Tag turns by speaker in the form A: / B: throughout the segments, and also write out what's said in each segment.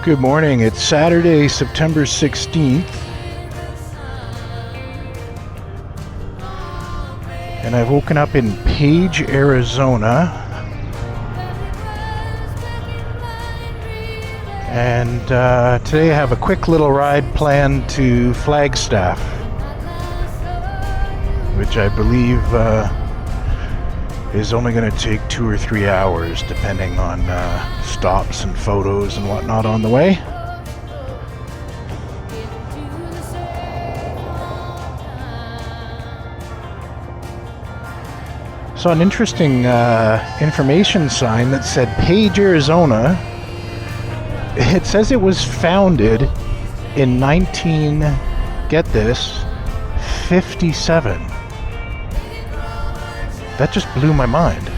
A: Good morning. It's Saturday, September 16th. And I've woken up in Page, Arizona. And today I have a quick little ride planned to Flagstaff, which I believe is only going to take 2 or 3 hours, depending on stops and photos and whatnot on the way. Saw an interesting information sign that said Page, Arizona. It says it was founded in 57. That just blew my mind.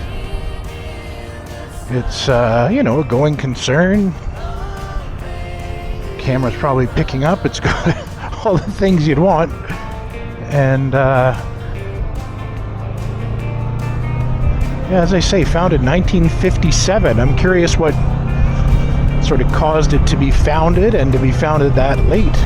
A: It's, a going concern. Camera's probably picking up. It's got all the things you'd want. And, as I say, founded 1957. I'm curious what sort of caused it to be founded and to be founded that late.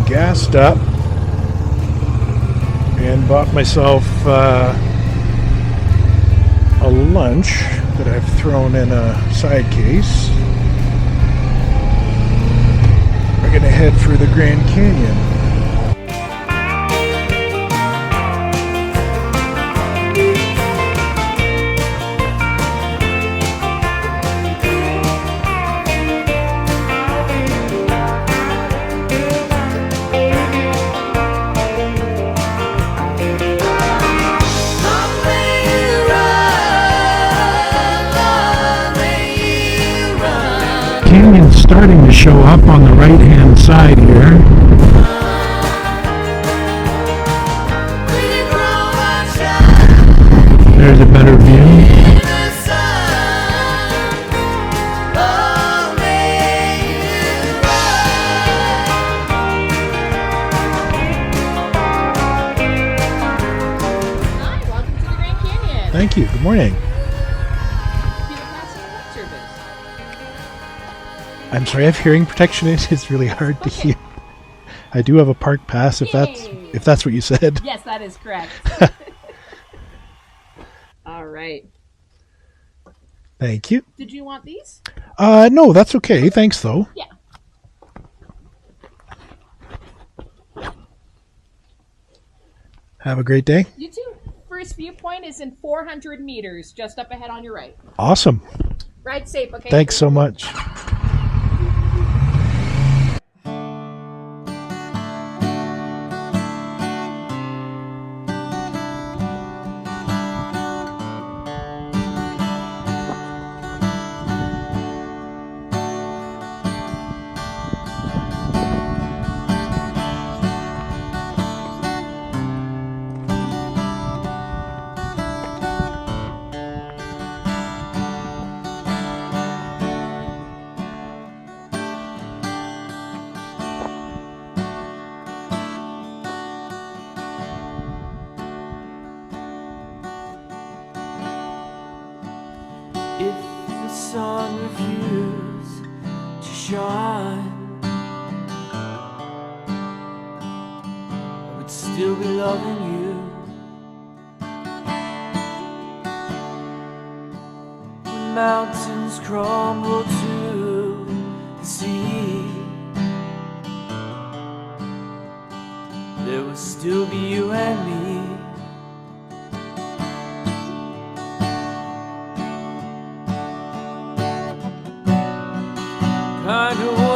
A: Gassed up and bought myself a lunch that I've thrown in a side case. We're gonna head for the Grand Canyon. Canyon's starting to show up on the right hand side here. There's a better view.
B: Hi, welcome to the Grand Canyon.
A: Thank you. Good morning. I'm sorry, I have hearing protection. It's really hard to hear. I do have a park pass, if that's what you said.
B: Yes, that is correct. All right.
A: Thank you.
B: Did you want these?
A: No, that's okay. Thanks, though.
B: Yeah.
A: Have a great day.
B: You too. First viewpoint is in 400 meters, just up ahead on your right.
A: Awesome.
B: Ride safe, okay?
A: Thanks so much.
C: If the sun refused to shine, I would still be loving you. When mountains crumble to the sea, there will still be you and me. Kind of